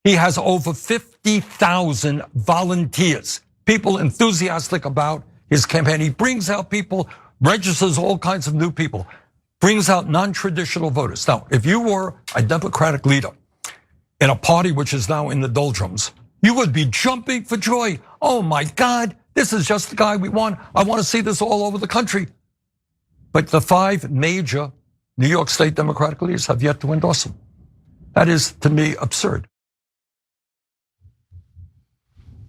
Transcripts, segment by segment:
He has over 50,000 volunteers, people enthusiastic about his campaign. He brings out people, registers all kinds of new people, brings out non-traditional voters. Now, if you were a Democratic leader in a party which is now in the doldrums, you would be jumping for joy. Oh my God, this is just the guy we want. I want to see this all over the country. But the 5 major New York State Democratic leaders have yet to endorse him. That is, to me, absurd.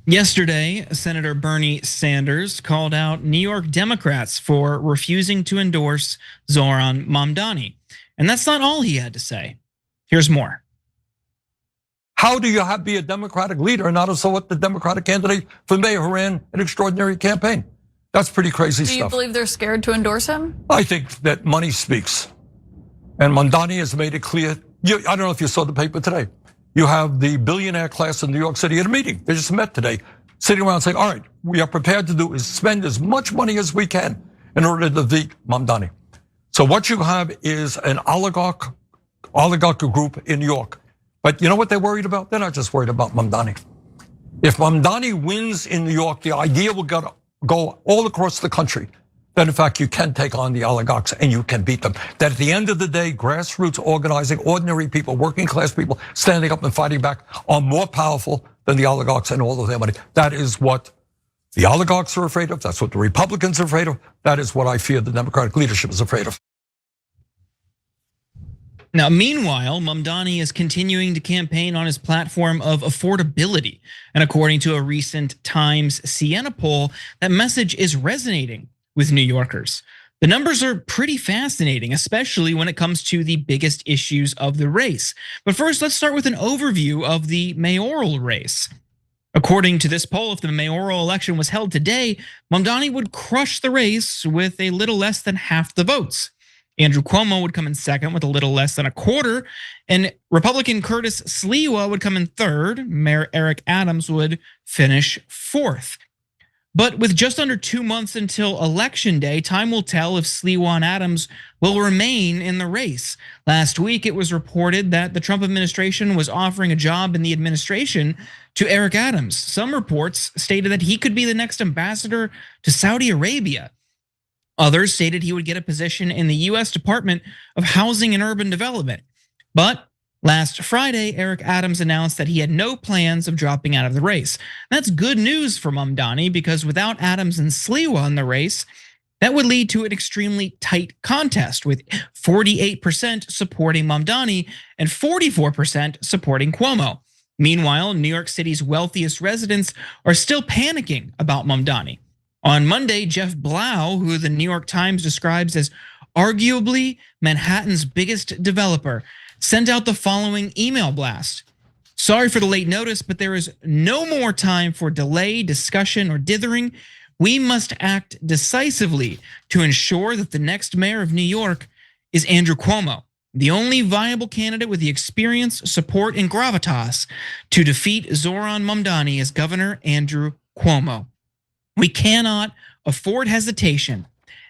Yesterday, Senator Bernie Sanders called out New York Democrats for refusing to endorse Zohran Mamdani. And that's not all he had to say. Here's more. How do you be a Democratic leader and not also what the Democratic candidate for mayor who ran an extraordinary campaign? That's pretty crazy stuff. Do you believe they're scared to endorse him? I think that money speaks. And Mamdani has made it clear. I don't know if you saw the paper today. You have the billionaire class in New York City at a meeting. They just met today, sitting around saying, all right, we are prepared to do is spend as much money as we can in order to defeat Mamdani. So what you have is an oligarch group in New York. But you know what they're worried about? They're not just worried about Mamdani. If Mamdani wins in New York, the idea will go all across the country that in fact you can take on the oligarchs and you can beat them. That at the end of the day, grassroots organizing, ordinary people, working class people standing up and fighting back are more powerful than the oligarchs and all of their money. That is what the oligarchs are afraid of. That's what the Republicans are afraid of. That is what I fear the Democratic leadership is afraid of. Now, meanwhile, Mamdani is continuing to campaign on his platform of affordability. And according to a recent Times Siena poll, that message is resonating with New Yorkers. The numbers are pretty fascinating, especially when it comes to the biggest issues of the race. But first, let's start with an overview of the mayoral race. According to this poll, if the mayoral election was held today, Mamdani would crush the race with a little less than half the votes. Andrew Cuomo would come in second with a little less than a quarter, and Republican Curtis Sliwa would come in third. Mayor Eric Adams would finish fourth. But with just under 2 months until election day, time will tell if Sliwa and Adams will remain in the race. Last week, it was reported that the Trump administration was offering a job in the administration to Eric Adams. Some reports stated that he could be the next ambassador to Saudi Arabia. Others stated he would get a position in the US Department of Housing and Urban Development. But last Friday, Eric Adams announced that he had no plans of dropping out of the race. That's good news for Mamdani because without Adams and Sliwa in the race, that would lead to an extremely tight contest with 48% supporting Mamdani and 44% supporting Cuomo. Meanwhile, New York City's wealthiest residents are still panicking about Mamdani. On Monday, Jeff Blau, who the New York Times describes as arguably Manhattan's biggest developer, sent out the following email blast. Sorry for the late notice, but there is no more time for delay, discussion, or dithering. We must act decisively to ensure that the next mayor of New York is Andrew Cuomo, the only viable candidate with the experience, support, and gravitas to defeat Zohran Mamdani as Governor Andrew Cuomo. We cannot afford hesitation.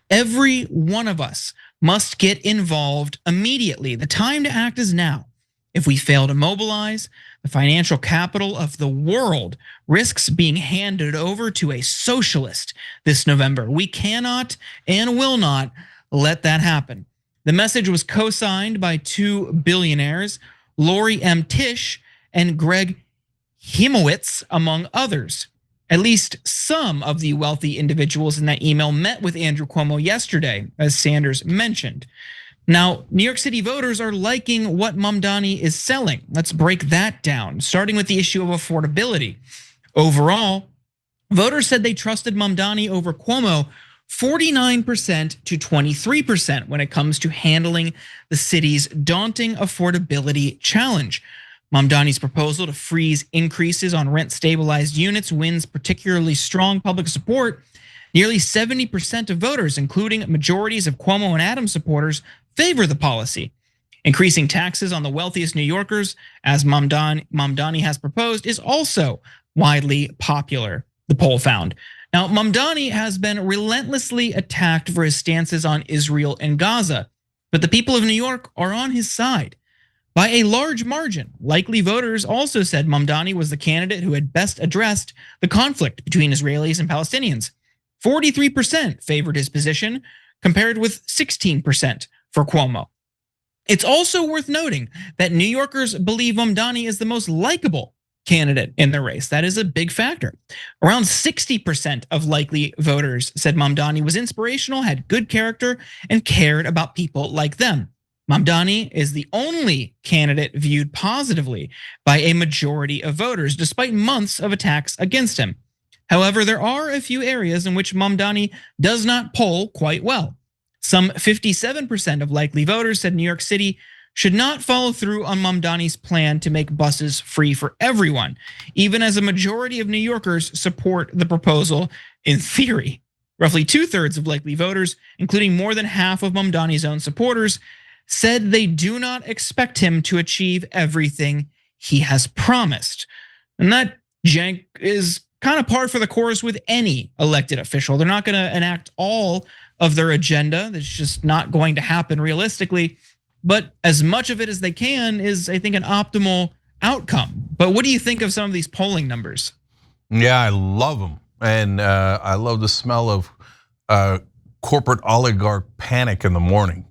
Every one of us must get involved immediately. The time to act is now. If we fail to mobilize, the financial capital of the world risks being handed over to a socialist this November. We cannot and will not let that happen. The message was co-signed by 2 billionaires, Lori M. Tisch and Greg Himowitz, among others. At least some of the wealthy individuals in that email met with Andrew Cuomo yesterday, as Sanders mentioned. Now, New York City voters are liking what Mamdani is selling. Let's break that down, starting with the issue of affordability. Overall, voters said they trusted Mamdani over Cuomo 49% to 23% when it comes to handling the city's daunting affordability challenge. Mamdani's proposal to freeze increases on rent-stabilized units wins particularly strong public support. Nearly 70% of voters, including majorities of Cuomo and Adams supporters, favor the policy. Increasing taxes on the wealthiest New Yorkers, as Mamdani has proposed, is also widely popular, the poll found. Now, Mamdani has been relentlessly attacked for his stances on Israel and Gaza, but the people of New York are on his side. by a large margin. Likely voters also said Mamdani was the candidate who had best addressed the conflict between Israelis and Palestinians. 43% favored his position, compared with 16% for Cuomo. It's also worth noting that New Yorkers believe Mamdani is the most likable candidate in the race. That is a big factor. Around 60% of likely voters said Mamdani was inspirational, had good character, and cared about people like them. Mamdani is the only candidate viewed positively by a majority of voters, despite months of attacks against him. However, there are a few areas in which Mamdani does not poll quite well. Some 57% of likely voters said New York City should not follow through on Mamdani's plan to make buses free for everyone, even as a majority of New Yorkers support the proposal in theory. Roughly 2/3 of likely voters, including more than half of Mamdani's own supporters, said they do not expect him to achieve everything he has promised. And that, Cenk, is kind of par for the course with any elected official. They're not gonna enact all of their agenda. That's just not going to happen realistically. But as much of it as they can is, I think, an optimal outcome. But what do you think of some of these polling numbers? Yeah, I love them. And I love the smell of corporate oligarch panic in the morning.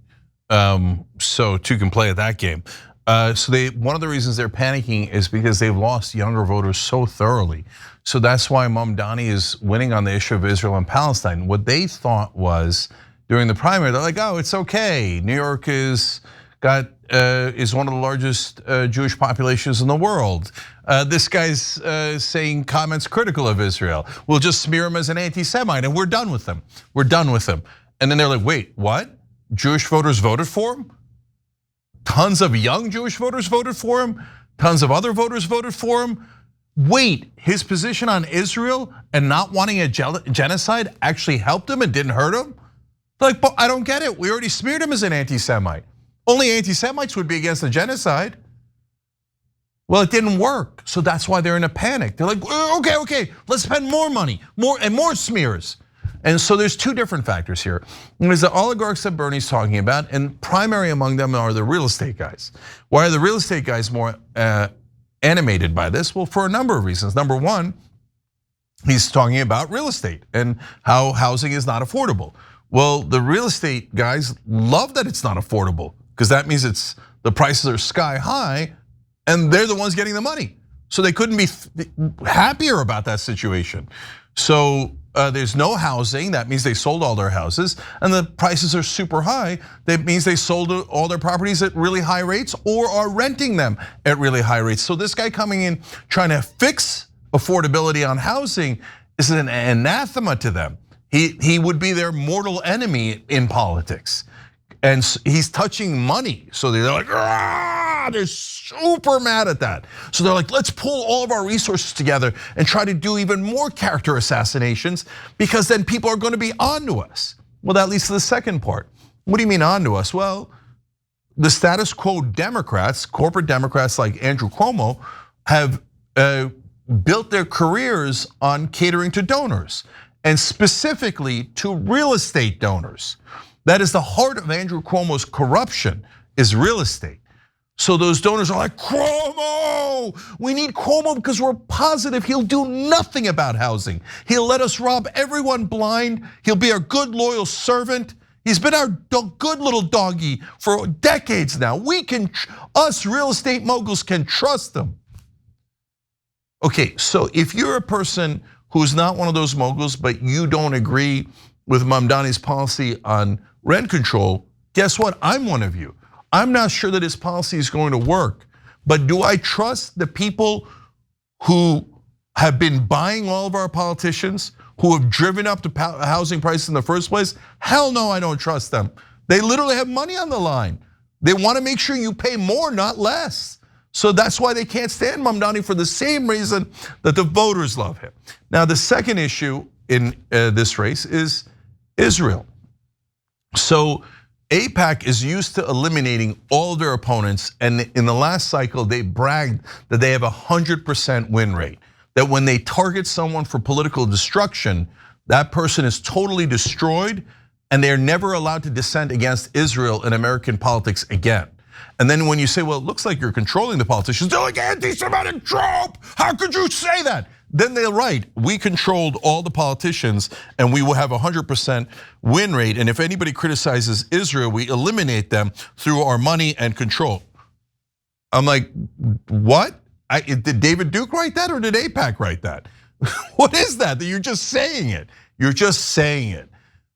So two can play at that game. So one of the reasons they're panicking is because they've lost younger voters so thoroughly. So that's why Mamdani is winning on the issue of Israel and Palestine. What they thought was during the primary, they're like, oh, it's okay. New York is one of the largest Jewish populations in the world. This guy's saying comments critical of Israel. We'll just smear him as an anti-Semite and we're done with him. We're done with him. And then they're like, wait, what? Jewish voters voted for him? Tons of young Jewish voters voted for him? Tons of other voters voted for him? Wait, his position on Israel and not wanting a genocide actually helped him and didn't hurt him? Like, but I don't get it. We already smeared him as an anti-Semite. Only anti-Semites would be against the genocide. Well, it didn't work, so that's why they're in a panic. They're like, okay, let's spend more money, more smears. And so there's two different factors here. There's the oligarchs that Bernie's talking about, and primary among them are the real estate guys. Why are the real estate guys more animated by this? Well, for a number of reasons. Number one, he's talking about real estate and how housing is not affordable. Well, the real estate guys love that it's not affordable because that means the prices are sky high and they're the ones getting the money. So they couldn't be happier about that situation. So there's no housing, that means they sold all their houses, and the prices are super high. That means they sold all their properties at really high rates or are renting them at really high rates. So this guy coming in trying to fix affordability on housing is an anathema to them. He would be their mortal enemy in politics. And he's touching money. So they're like, they're super mad at that. So they're like, let's pull all of our resources together and try to do even more character assassinations because then people are gonna be onto us. Well, that leads to the second part. What do you mean onto us? Well, the status quo Democrats, corporate Democrats like Andrew Cuomo, have built their careers on catering to donors, and specifically to real estate donors. That is the heart of Andrew Cuomo's corruption, is real estate. So those donors are like, Cuomo, we need Cuomo because we're positive he'll do nothing about housing. He'll let us rob everyone blind. He'll be our good, loyal servant. He's been our good little doggy for decades now. Us real estate moguls can trust him. Okay, so if you're a person who's not one of those moguls, but you don't agree with Mamdani's policy on rent control, guess what? I'm one of you. I'm not sure that his policy is going to work, but do I trust the people who have been buying all of our politicians, who have driven up the housing prices in the first place? Hell no, I don't trust them. They literally have money on the line. They want to make sure you pay more, not less. So that's why they can't stand Mamdani, for the same reason that the voters love him. Now, the second issue in this race is Israel. So AIPAC is used to eliminating all of their opponents, and in the last cycle, they bragged that they have a 100% win rate. That when they target someone for political destruction, that person is totally destroyed, and they are never allowed to dissent against Israel in American politics again. And then when you say, well, it looks like you're controlling the politicians, they're like anti-Semitic trope. How could you say that? Then they'll write, we controlled all the politicians and we will have 100% win rate. And if anybody criticizes Israel, we eliminate them through our money and control. I'm like, what? Did David Duke write that or did AIPAC write that? What is that? You're just saying it. You're just saying it.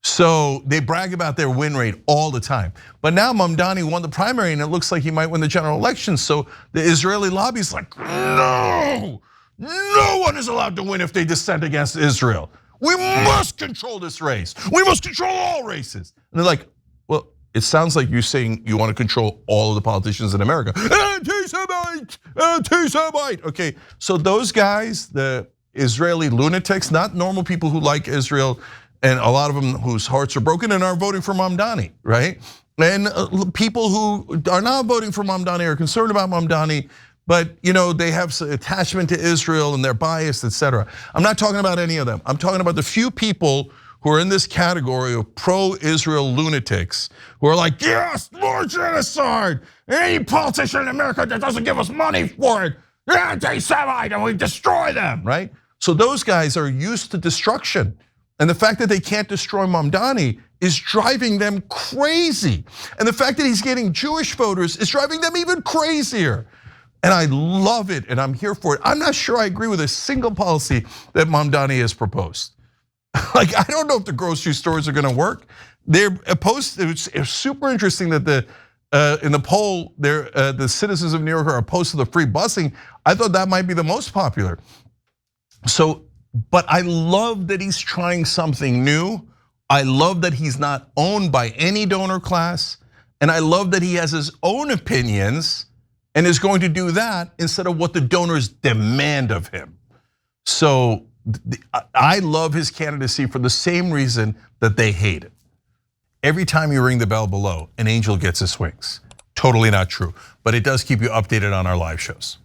So they brag about their win rate all the time. But now Mamdani won the primary and it looks like he might win the general election. So the Israeli lobby's like, no one is allowed to win if they dissent against Israel. We must control this race. We must control all races. And they're like, well, it sounds like you're saying you want to control all of the politicians in America. Anti-Semite, anti-Semite. Okay, so those guys, the Israeli lunatics, not normal people who like Israel, and a lot of them whose hearts are broken and are voting for Mamdani, right? And people who are not voting for Mamdani are concerned about Mamdani, but they have attachment to Israel and they're biased, etc. I'm not talking about any of them. I'm talking about the few people who are in this category of pro-Israel lunatics who are like, yes, more genocide. Any politician in America that doesn't give us money for it, they're anti-Semite and we destroy them, right? So those guys are used to destruction. And the fact that they can't destroy Mamdani is driving them crazy. And the fact that he's getting Jewish voters is driving them even crazier. And I love it and I'm here for it. I'm not sure I agree with a single policy that Mamdani has proposed. Like, I don't know if the grocery stores are gonna work. They're opposed, it's super interesting that in the poll, the citizens of New York are opposed to the free busing. I thought that might be the most popular. So, but I love that he's trying something new. I love that he's not owned by any donor class. And I love that he has his own opinions and is going to do that instead of what the donors demand of him. So I love his candidacy for the same reason that they hate it. Every time you ring the bell below, an angel gets his wings. Totally not true, but it does keep you updated on our live shows.